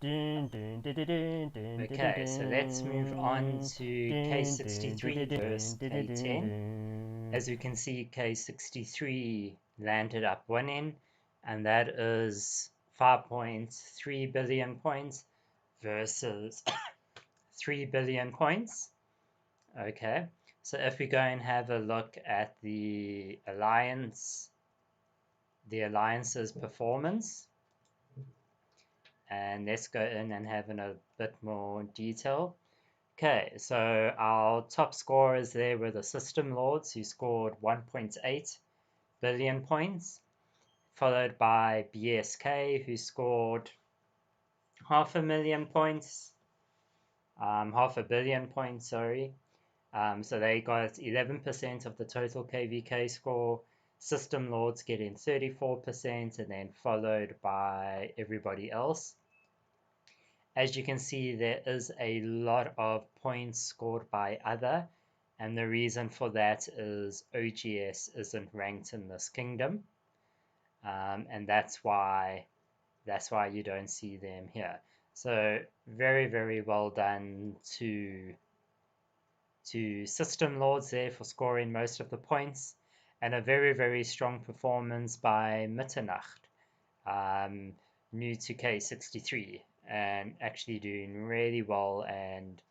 Okay, so let's move on to K63 versus K10. As you can see, K63 landed up winning, and that is 5.3 billion points versus 3 billion points. Okay, so if we go and have a look at the alliance's performance, and let's go in and have in a bit more detail. Okay, so our top scorers there were the System Lords, who scored 1.8 billion points, followed by BSK, who scored 500,000 points, 500,000,000 points, sorry. So they got 11% of the total KvK score. System Lords getting 34%, and then followed by everybody else. As you can see, there is a lot of points scored by other, and the reason for that is OGS isn't ranked in this kingdom, and that's why you don't see them here. So very, very well done to System Lords there for scoring most of the points, and a very, very strong performance by Mitternacht, new to K63, and actually doing really well, and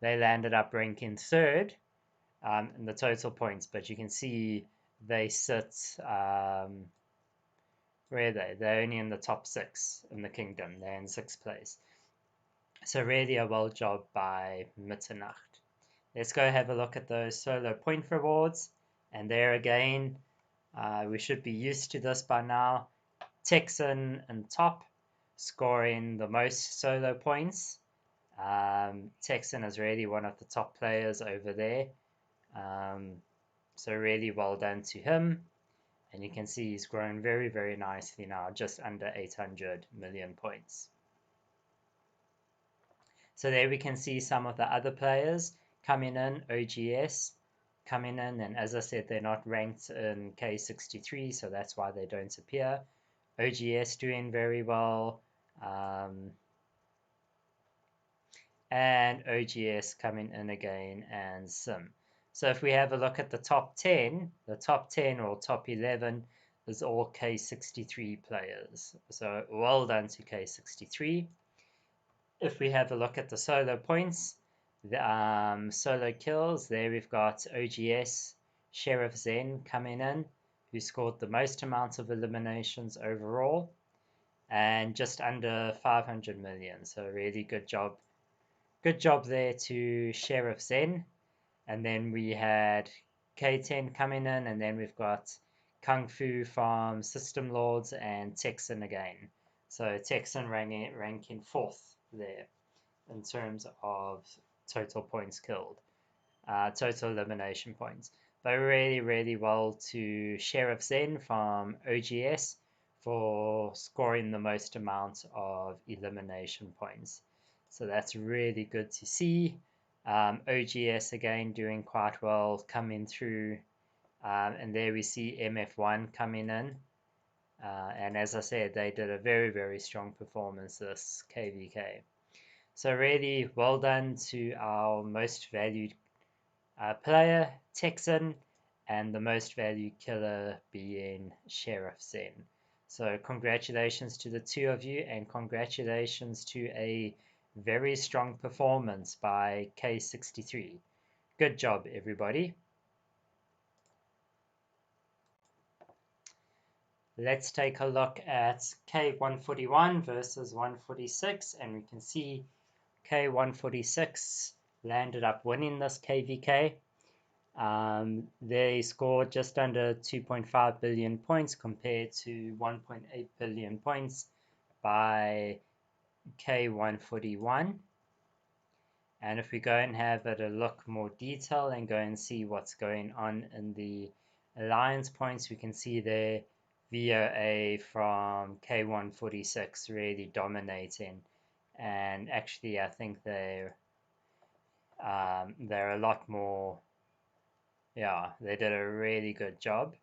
they landed up ranking third in the total points, but you can see they sit, where are they? They're only in the top 6 in the kingdom. They're in 6th place. So really a well job by Mitternacht. Let's go have a look at those solo point rewards, and there again, we should be used to this by now. Techzhen in top, scoring the most solo points. Techzhen is really one of the top players over there, so really well done to him. And you can see he's grown very, very nicely now, just under 800 million points. So there we can see some of the other players coming in. OGS coming in, and as I said, they're not ranked in K63, so that's why they don't appear. OGS doing very well, and OGS coming in again, and SYM. So if we have a look at the top 10 or top 11 is all K63 players. So well done to K63. If we have a look at the solo points, the solo kills, there we've got OGS SheriffZen coming in, who scored the most amount of eliminations overall, and just under 500 million. So really good job. Good job there to SheriffZen. And then we had K10 coming in, and then we've got Kung Fu from System Lords and Techzhen again. So Techzhen ranking 4th there in terms of total points killed, total elimination points. But really, really well to SheriffZen from OGS for scoring the most amount of elimination points. So that's really good to see. OGS again doing quite well, coming through, and there we see MF1 coming in, and as I said, they did a very, very strong performance this KvK. So really well done to our most valued player, Techzhen, and the most valued killer being SheriffZen. So congratulations to the two of you, and congratulations to a very strong performance by K63. Good job, everybody. Let's take a look at K141 versus 146, and we can see K146 landed up winning this KvK. They scored just under 2.5 billion points compared to 1.8 billion points by K141. And if we go and have a look more detail and go and see what's going on in the alliance points, we can see there VOA from K146 really dominating, and actually I think they're a lot more, yeah, they did a really good job,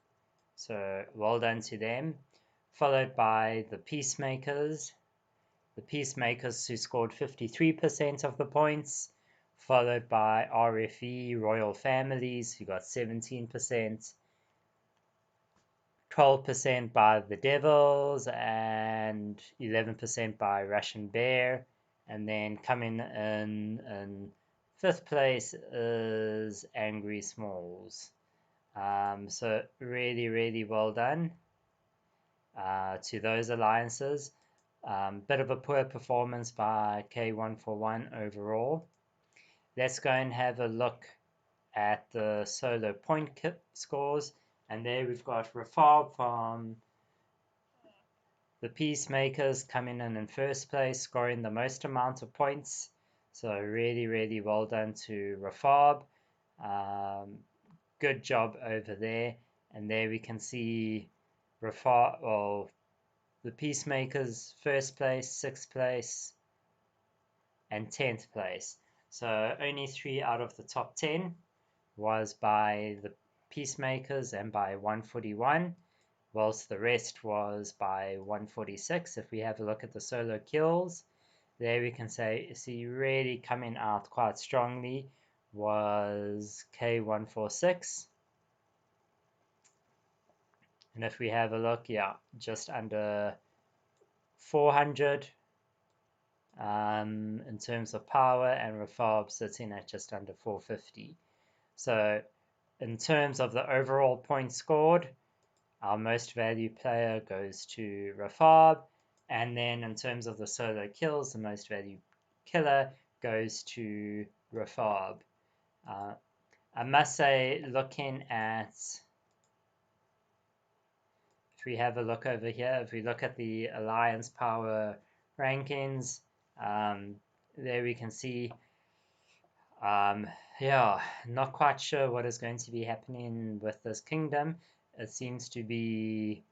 so well done to them. Followed by the Peacemakers the Peacemakers, who scored 53% of the points, followed by RFE, Royal Families, who got 17%, 12% by the Devils, and 11% by Russian Bear. And then coming in fifth place is Angry Smalls. So really, really well done to those alliances. Bit of a poor performance by K141 overall. Let's go and have a look at the solo point scores. And there we've got Rafab from the Peacemakers coming in first place, scoring the most amount of points. So really, really well done to Rafab. Good job over there. And there we can see Rafab, well, the Peacemakers first place, sixth place, and 10th place. So only 3 out of the top 10 was by the Peacemakers and by 141, whilst the rest was by 146. If we have a look at the solo kills, there we can see really coming out quite strongly was K146. And if we have a look, yeah, just under 400 in terms of power, and Rafab sitting at just under 450. So in terms of the overall points scored, our most valued player goes to Rafab, and then in terms of the solo kills, the most valued killer goes to Rafab. I must say, looking at, if we have a look over here, if we look at the Alliance Power rankings, there we can see, yeah, not quite sure what is going to be happening with this kingdom. It seems to be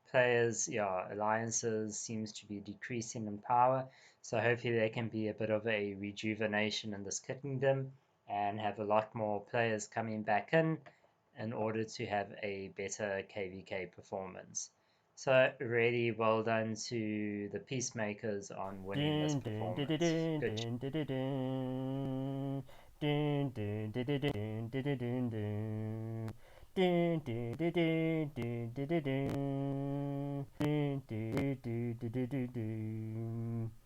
players, yeah, alliances seems to be decreasing in power. So hopefully there can be a bit of a rejuvenation in this kingdom and have a lot more players coming back in order to have a better KvK performance. So really well done to the Peacemakers on winning this performance. Good.